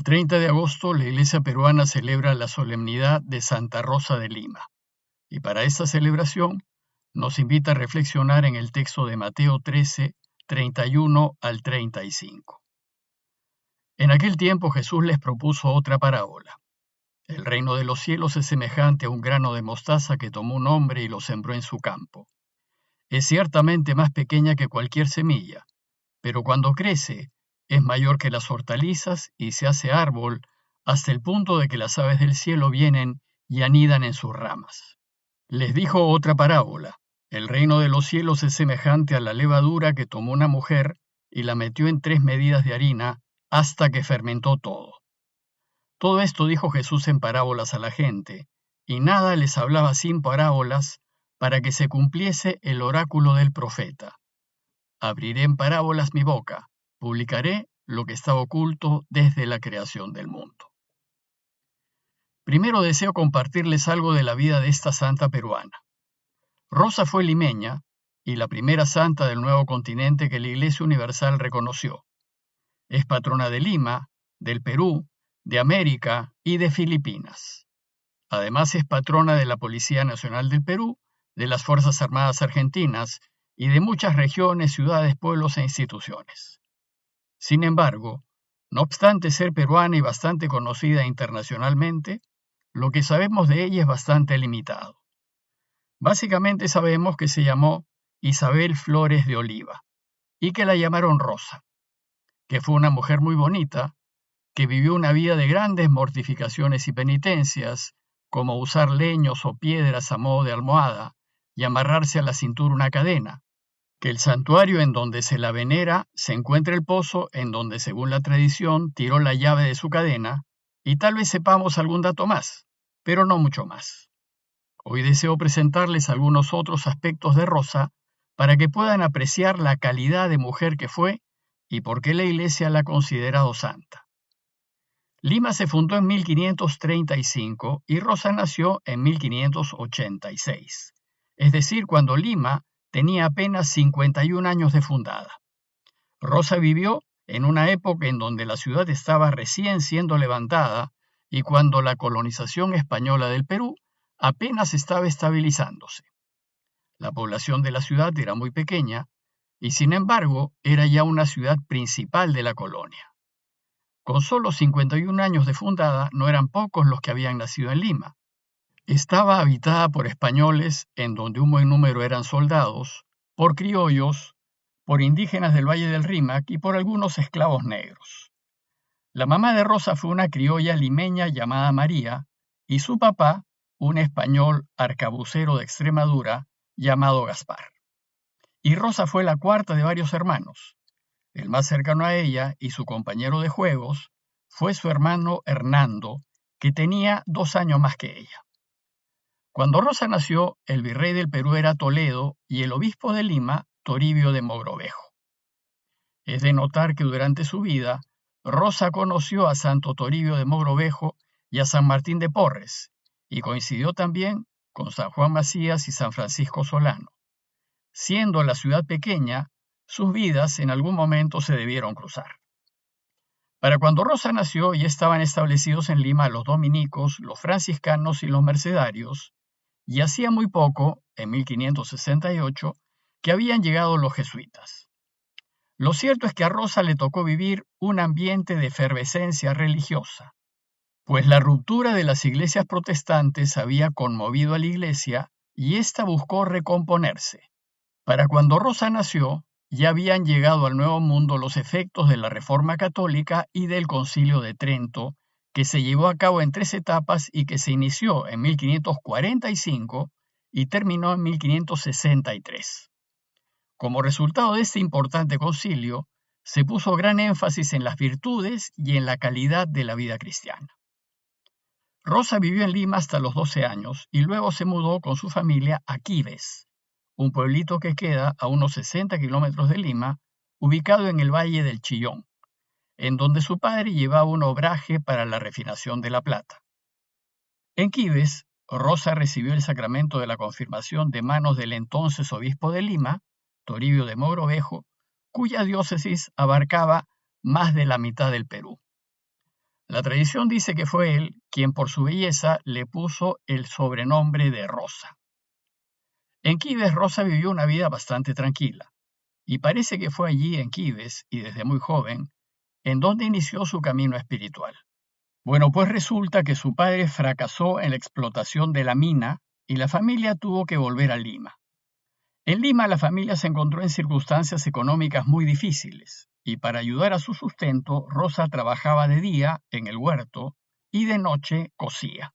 El 30 de agosto la Iglesia peruana celebra la solemnidad de Santa Rosa de Lima, y para esta celebración nos invita a reflexionar en el texto de Mateo 13, 31 al 35. En aquel tiempo Jesús les propuso otra parábola. El reino de los cielos es semejante a un grano de mostaza que tomó un hombre y lo sembró en su campo. Es ciertamente más pequeña que cualquier semilla, pero cuando crece es mayor que las hortalizas y se hace árbol hasta el punto de que las aves del cielo vienen y anidan en sus ramas. Les dijo otra parábola. El reino de los cielos es semejante a la levadura que tomó una mujer y la metió en 3 medidas de harina hasta que fermentó todo. Todo esto dijo Jesús en parábolas a la gente, y nada les hablaba sin parábolas para que se cumpliese el oráculo del profeta. Abriré en parábolas mi boca, publicaré lo que está oculto desde la creación del mundo. Primero deseo compartirles algo de la vida de esta santa peruana. Rosa fue limeña y la primera santa del nuevo continente que la Iglesia Universal reconoció. Es patrona de Lima, del Perú, de América y de Filipinas. Además es patrona de la Policía Nacional del Perú, de las Fuerzas Armadas Argentinas y de muchas regiones, ciudades, pueblos e instituciones. Sin embargo, no obstante ser peruana y bastante conocida internacionalmente, lo que sabemos de ella es bastante limitado. Básicamente sabemos que se llamó Isabel Flores de Oliva y que la llamaron Rosa, que fue una mujer muy bonita, que vivió una vida de grandes mortificaciones y penitencias, como usar leños o piedras a modo de almohada y amarrarse a la cintura una cadena, que el santuario en donde se la venera se encuentra el pozo en donde, según la tradición, tiró la llave de su cadena, y tal vez sepamos algún dato más, pero no mucho más. Hoy deseo presentarles algunos otros aspectos de Rosa para que puedan apreciar la calidad de mujer que fue y por qué la Iglesia la ha considerado santa. Lima se fundó en 1535 y Rosa nació en 1586, es decir, cuando Lima tenía apenas 51 años de fundada. Rosa vivió en una época en donde la ciudad estaba recién siendo levantada y cuando la colonización española del Perú apenas estaba estabilizándose. La población de la ciudad era muy pequeña y, sin embargo, era ya una ciudad principal de la colonia. Con solo 51 años de fundada, no eran pocos los que habían nacido en Lima. Estaba habitada por españoles, en donde un buen número eran soldados, por criollos, por indígenas del Valle del Rímac y por algunos esclavos negros. La mamá de Rosa fue una criolla limeña llamada María, y su papá, un español arcabucero de Extremadura llamado Gaspar. Y Rosa fue la cuarta de varios hermanos. El más cercano a ella y su compañero de juegos fue su hermano Hernando, que tenía 2 años más que ella. Cuando Rosa nació, el virrey del Perú era Toledo y el obispo de Lima, Toribio de Mogrovejo. Es de notar que durante su vida, Rosa conoció a Santo Toribio de Mogrovejo y a San Martín de Porres, y coincidió también con San Juan Macías y San Francisco Solano. Siendo la ciudad pequeña, sus vidas en algún momento se debieron cruzar. Para cuando Rosa nació ya estaban establecidos en Lima los dominicos, los franciscanos y los mercedarios, y hacía muy poco, en 1568, que habían llegado los jesuitas. Lo cierto es que a Rosa le tocó vivir un ambiente de efervescencia religiosa, pues la ruptura de las iglesias protestantes había conmovido a la iglesia y ésta buscó recomponerse. Para cuando Rosa nació, ya habían llegado al Nuevo Mundo los efectos de la Reforma Católica y del Concilio de Trento, que se llevó a cabo en 3 etapas y que se inició en 1545 y terminó en 1563. Como resultado de este importante concilio, se puso gran énfasis en las virtudes y en la calidad de la vida cristiana. Rosa vivió en Lima hasta los 12 años y luego se mudó con su familia a Quibes, un pueblito que queda a unos 60 kilómetros de Lima, ubicado en el Valle del Chillón, en donde su padre llevaba un obraje para la refinación de la plata. En Quibes, Rosa recibió el sacramento de la confirmación de manos del entonces obispo de Lima, Toribio de Mogrovejo, cuya diócesis abarcaba más de la mitad del Perú. La tradición dice que fue él quien por su belleza le puso el sobrenombre de Rosa. En Quibes, Rosa vivió una vida bastante tranquila, y parece que fue allí en Quibes, y desde muy joven, en donde inició su camino espiritual. Bueno, pues resulta que su padre fracasó en la explotación de la mina y la familia tuvo que volver a Lima. En Lima la familia se encontró en circunstancias económicas muy difíciles y para ayudar a su sustento, Rosa trabajaba de día en el huerto y de noche cosía.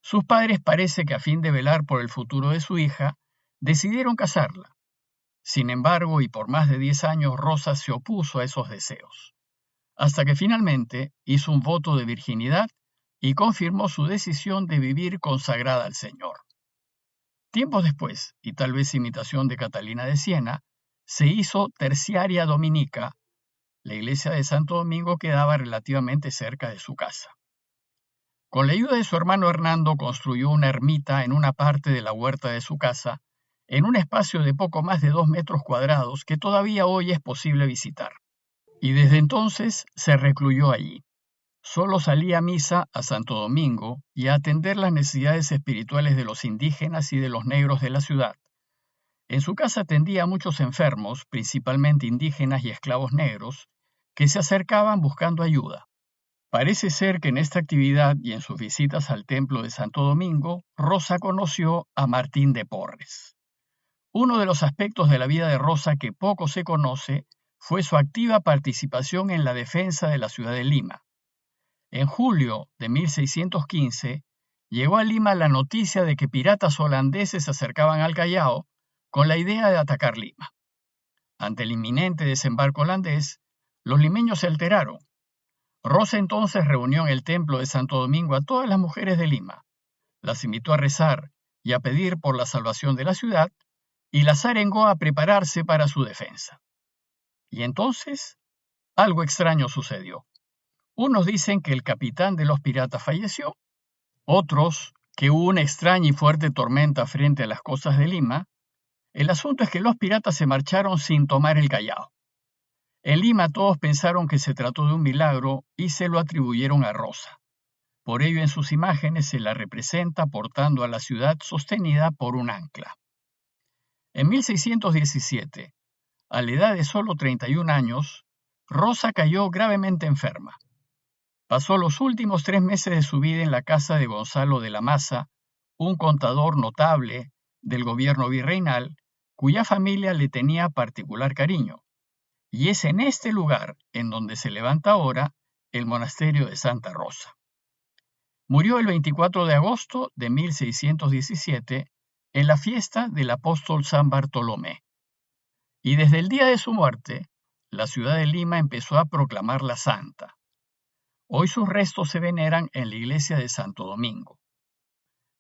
Sus padres parece que a fin de velar por el futuro de su hija, decidieron casarla. Sin embargo, y por más de 10 años, Rosa se opuso a esos deseos, hasta que finalmente hizo un voto de virginidad y confirmó su decisión de vivir consagrada al Señor. Tiempos después, y tal vez imitación de Catalina de Siena, se hizo terciaria dominica. La iglesia de Santo Domingo quedaba relativamente cerca de su casa. Con la ayuda de su hermano Hernando construyó una ermita en una parte de la huerta de su casa, en un espacio de poco más de 2 metros cuadrados que todavía hoy es posible visitar. Y desde entonces se recluyó allí. Solo salía a misa a Santo Domingo y a atender las necesidades espirituales de los indígenas y de los negros de la ciudad. En su casa atendía a muchos enfermos, principalmente indígenas y esclavos negros, que se acercaban buscando ayuda. Parece ser que en esta actividad y en sus visitas al templo de Santo Domingo, Rosa conoció a Martín de Porres. Uno de los aspectos de la vida de Rosa que poco se conoce fue su activa participación en la defensa de la ciudad de Lima. En julio de 1615 llegó a Lima la noticia de que piratas holandeses se acercaban al Callao con la idea de atacar Lima. Ante el inminente desembarco holandés, los limeños se alteraron. Rosa entonces reunió en el templo de Santo Domingo a todas las mujeres de Lima, las invitó a rezar y a pedir por la salvación de la ciudad y las arengó a prepararse para su defensa. Y entonces, algo extraño sucedió. Unos dicen que el capitán de los piratas falleció, otros que hubo una extraña y fuerte tormenta frente a las costas de Lima. El asunto es que los piratas se marcharon sin tomar el Callao. En Lima todos pensaron que se trató de un milagro y se lo atribuyeron a Rosa. Por ello en sus imágenes se la representa portando a la ciudad sostenida por un ancla. En 1617, a la edad de solo 31 años, Rosa cayó gravemente enferma. Pasó los últimos 3 meses de su vida en la casa de Gonzalo de la Maza, un contador notable del gobierno virreinal, cuya familia le tenía particular cariño. Y es en este lugar en donde se levanta ahora el monasterio de Santa Rosa. Murió el 24 de agosto de 1617 en la fiesta del apóstol San Bartolomé. Y desde el día de su muerte, la ciudad de Lima empezó a proclamarla santa. Hoy sus restos se veneran en la iglesia de Santo Domingo.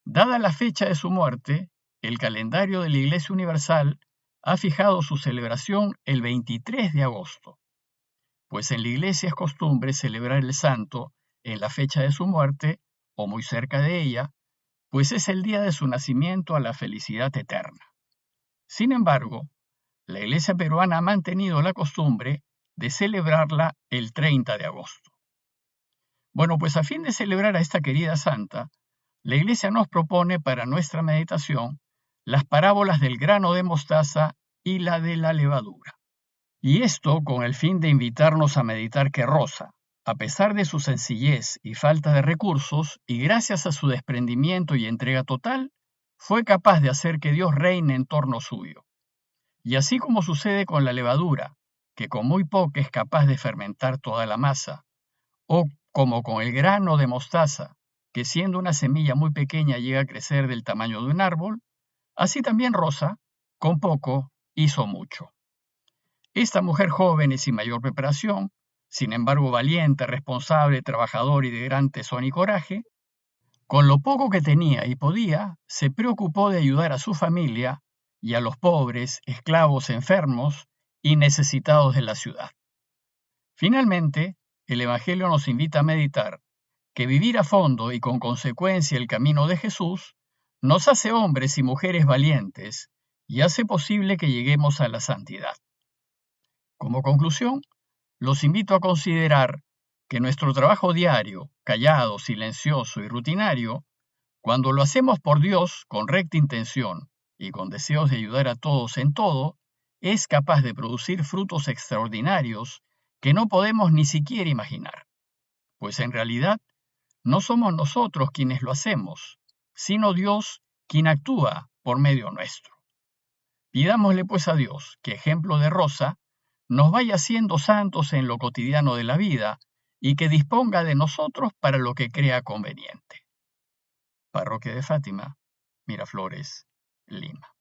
Dada la fecha de su muerte, el calendario de la Iglesia Universal ha fijado su celebración el 23 de agosto, pues en la iglesia es costumbre celebrar el santo en la fecha de su muerte o muy cerca de ella, pues es el día de su nacimiento a la felicidad eterna. Sin embargo, la iglesia peruana ha mantenido la costumbre de celebrarla el 30 de agosto. Bueno, pues a fin de celebrar a esta querida santa, la Iglesia nos propone para nuestra meditación las parábolas del grano de mostaza y la de la levadura. Y esto con el fin de invitarnos a meditar que Rosa, a pesar de su sencillez y falta de recursos, y gracias a su desprendimiento y entrega total, fue capaz de hacer que Dios reine en torno suyo. Y así como sucede con la levadura, que con muy poco es capaz de fermentar toda la masa, o como con el grano de mostaza, que siendo una semilla muy pequeña llega a crecer del tamaño de un árbol, así también Rosa, con poco, hizo mucho. Esta mujer joven y sin mayor preparación, sin embargo valiente, responsable, trabajador y de gran tesón y coraje, con lo poco que tenía y podía, se preocupó de ayudar a su familia y a los pobres, esclavos, enfermos y necesitados de la ciudad. Finalmente, el Evangelio nos invita a meditar que vivir a fondo y con consecuencia el camino de Jesús nos hace hombres y mujeres valientes y hace posible que lleguemos a la santidad. Como conclusión, los invito a considerar que nuestro trabajo diario, callado, silencioso y rutinario, cuando lo hacemos por Dios con recta intención y con deseos de ayudar a todos en todo, es capaz de producir frutos extraordinarios que no podemos ni siquiera imaginar, pues en realidad no somos nosotros quienes lo hacemos, sino Dios quien actúa por medio nuestro. Pidámosle pues a Dios que, ejemplo de Rosa, nos vaya haciendo santos en lo cotidiano de la vida y que disponga de nosotros para lo que crea conveniente. Parroquia de Fátima, Miraflores, Lima.